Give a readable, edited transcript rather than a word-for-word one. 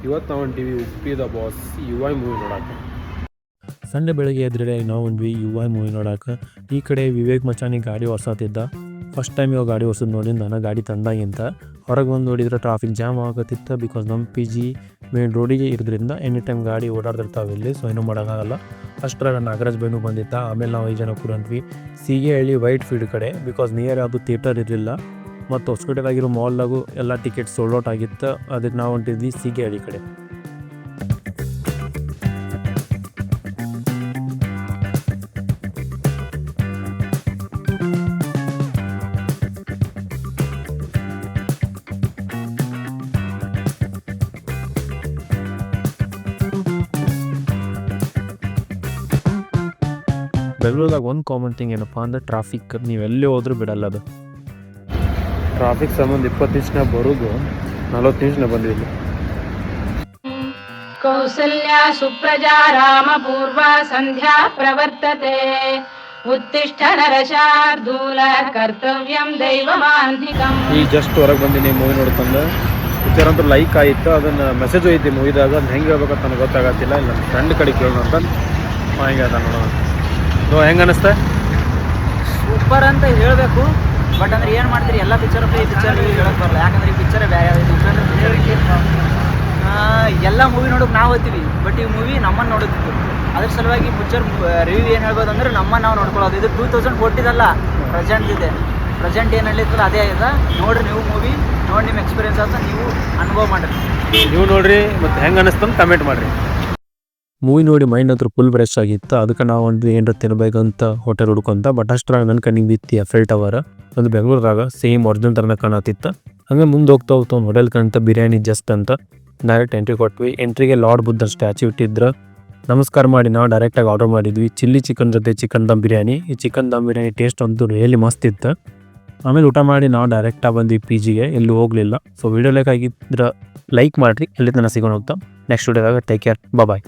ಇವತ್ತು ನಾವು ಹೊಂಟೀವಿ Uppi the boss UI movie ನೋಡಕ್ಕೆ. ಸಂಡೆ ಬೆಳಗ್ಗೆ ಎದ್ದರೆ ನಾವು ಬಂದ್ವಿ UI ಮೂವಿ ನೋಡೋಕೆ. ಈ ಕಡೆ ವಿವೇಕ್ ಮಚಾನಿ ಗಾಡಿ ಹೊಸತಿದ್ದ. ಫಸ್ಟ್ ಟೈಮ್ ಇವಾಗ ಗಾಡಿ ಹೊಸದು ನೋಡಿ ನಾನು ಗಾಡಿ ತಂದಾಗಿಂತ ಹೊರಗೆ ಬಂದು ನೋಡಿದ್ರೆ ಟ್ರಾಫಿಕ್ ಜಾಮ್ ಆಗತ್ತಿತ್ತು. ಬಿಕಾಸ್ ನಮ್ಮ PG ಮೇನ್ ರೋಡಿಗೆ ಇರೋದ್ರಿಂದ ಎನಿ ಟೈಮ್ ಗಾಡಿ ಓಡಾಡ್ತಿರ್ತಾವೆ ಇಲ್ಲಿ, ಸೊ ಏನೂ ಮಾಡೋಕ್ಕಾಗಲ್ಲ. ಅಷ್ಟರಾಗ ನಾಗರಾಜ್ ಬೈನು ಬಂದಿತ್ತ. ಆಮೇಲೆ ನಾವು 5 ಜನ ಕೂಡಂದ್ವಿ ಸೀಗೆಹಳ್ಳಿ ವೈಟ್ ಫೀಲ್ಡ್ ಕಡೆ. ಬಿಕಾಸ್ ನಿಯರ್ ಯಾವುದು ಥಿಯೇಟರ್ ಇರಲಿಲ್ಲ ಮತ್ತು ಹೊಸಪೇಟೆದಾಗಿರೋ ಮಾಲ್ದಾಗೂ ಎಲ್ಲ ಟಿಕೆಟ್ ಸೋಲ್ಡ್ ಔಟ್ ಆಗಿತ್ತು. ಅದಕ್ಕೆ ನಾವು ಹೊಂಟಿದ್ವಿ ಸೀಗೆಹಳ್ಳಿ ಕಡೆ. ಬೆಂಗಳೂರಾಗ ಒಂದು ಕಾಮನ್ ಥಿಂಗ್ ಏನಪ್ಪ ಅಂದರೆ ಟ್ರಾಫಿಕ್. ನೀವೆಲ್ಲೇ ಹೋದ್ರೂ ಬಿಡಲ್ಲ ಅದು. ಟ್ರಾಫಿಕ್ ಸಂಬಂಧ 20 ನಿಮಿಷ ಬರೋದು 40 ನಿಮಿಷ ಬಂದಿದ್ವಿ. ಕೌಸಲ್ಯ ಸುಪ್ರಜಾ ರಾಮ ಪೂರ್ವ ಸಂಧ್ಯಾ ಪ್ರವರ್ತತೆ ಉತ್ತಿಷ್ಠ ನರಶಾರ್ದೂಲ ಕರ್ತವ್ಯಂ ದೈವಮಾಂಧಿಕಂ. ಈಗ ಜಸ್ಟ್ ಹೊರಗೆ ಬಂದಿನಿ ಮೂವಿ ನೋಡ್ಕೊಂಡು. ಪಿಕ್ಚರ್ ಅಂತೂ ಲೈಕ್ ಆಯಿತು. ಅದನ್ನು ಮೆಸೇಜ್ ಐತಿ ಮೂವಿದಾಗ. ಅದು ಹೆಂಗೆ ಹೇಳ್ಬೇಕಂತ ನನಗೆ ಗೊತ್ತಾಗತ್ತಿಲ್ಲ. ಇಲ್ಲ ನನ್ನ ಫ್ರೆಂಡ್ ಕಡೆ ಕೇಳೋಣ ಅಂತ ಹಿಂಗೆ ಅದ ನೋಡೋಣ. ಸೊ ಹೆಂಗೆ ಅನ್ನಿಸ್ತೆ? ಸೂಪರ್ ಅಂತ ಹೇಳಬೇಕು. ಬಟ್ ಅಂದ್ರೆ ಏನು ಮಾಡ್ತೀರಿ, ಎಲ್ಲ ಪಿಕ್ಚರ್ ಈ ಪಿಕ್ಚರ್ ಹೇಳಕ್ಕೆ ಬರಲ್ಲ. ಯಾಕಂದ್ರೆ ಈ ಪಿಕ್ಚರೇ ಬೇರೆ ಎಲ್ಲ ಮೂವಿ ನೋಡೋಕೆ ನಾವು ಹೋಗ್ತೀವಿ. ಬಟ್ ಈ ಮೂವಿ ನಮ್ಮನ್ನು ನೋಡುತ್ತಿತ್ತು. ಅದ್ರ ಸಲುವಾಗಿ ಪಿಕ್ಚರ್ ರಿವ್ಯೂ ಏನು ಹೇಳ್ಬೋದು ಅಂದ್ರೆ ನಮ್ಮನ್ನು ನಾವು ನೋಡ್ಕೊಳ್ಳೋದು. ಇದು 2014 ಅಲ್ಲ, ಪ್ರೆಸೆಂಟ್ ಇದೆ. ಪ್ರೆಸೆಂಟ್ ಏನು ಹೇಳಿರ್ತಲ್ಲ ಅದೇ ಇದೆ. ನೋಡಿರಿ ನೀವು ಮೂವಿ ನೋಡಿ, ನಿಮ್ಮ ಎಕ್ಸ್ಪೀರಿಯನ್ಸ್ ಅಂತ ನೀವು ಅನುಭವ ಮಾಡಿರಿ. ನೀವು ನೋಡಿರಿ ಮತ್ತು ಹೆಂಗೆ ಅನ್ನಿಸ್ತಂತ ಕಮೆಂಟ್ ಮಾಡಿರಿ. ಮೂವಿ ನೋಡಿ ಮೈಂಡ್ ಹತ್ರ ಫುಲ್ ಫ್ರೆಶ್ ಆಗಿತ್ತು. ಅದಕ್ಕೆ ನಾವು ಒಂದು ಏನರ ತಿನ್ಬೇಕಂತ ಹೋಟೆಲ್ ಹುಡ್ಕೊಂತ. ಬಟ್ ಅಷ್ಟ್ರಾಗ ನನ್ನ ಕಣ್ಣಿಗೆ ಬಿತ್ತಿ ಎಫೆಲ್ ಟವರ್. ಒಂದು ಬೆಂಗಳೂರಾಗ ಸೇಮ್ ಒರಿಜಿನಲ್ ಥರನ ಕಾಣತ್ತಿತ್ತು. ಹಂಗೆ ಮುಂದೆ ಹೋಗ್ತಾ ಒಂದು ಹೋಟೆಲ್ ಕಾಣ್ತಾ ಬಿರಿಯಾನಿ ಜಸ್ಟ್ ಅಂತ ಡೈರೆಕ್ಟ್ ಎಂಟ್ರಿ ಕೊಟ್ವಿ. ಎಂಟ್ರಿಗೆ ಲಾರ್ಡ್ ಬುದ್ಧ ಸ್ಟ್ಯಾಚ್ಯೂ ಇಟ್ಟಿದ್ರು. ನಮಸ್ಕಾರ ಮಾಡಿ ನಾವು ಡೈರೆಕ್ಟಾಗಿ ಆರ್ಡರ್ ಮಾಡಿದ್ವಿ ಚಿಲ್ಲಿ ಚಿಕನ್ ಜೊತೆ ಚಿಕನ್ ದಮ್ ಬಿರಿಯಾನಿ. ಈ ಚಿಕನ್ ದಮ್ ಬಿರಿಯಾನಿ ಟೇಸ್ಟ್ ಅಂತೂ ರಿಯಲಿ ಮಸ್ತ್ ಇತ್ತು. ಆಮೇಲೆ ಊಟ ಮಾಡಿ ನಾವು ಡೈರೆಕ್ಟಾಗಿ ಬಂದ್ವಿ PGಗೆ, ಎಲ್ಲೂ ಹೋಗಲಿಲ್ಲ. ಸೊ ವಿಡಿಯೋ ಲೈಕ್ ಆಗಿದ್ರೆ ಲೈಕ್ ಮಾಡಿರಿ. ಎಲ್ಲಿ ತನಕ ಸಿಗೋಣ ಹೋಗ್ತಾ ನೆಕ್ಸ್ಟ್ ವಿಡಿಯೋದಾಗ. ಟೇಕ್ ಕೇರ್, ಬಾಯ್.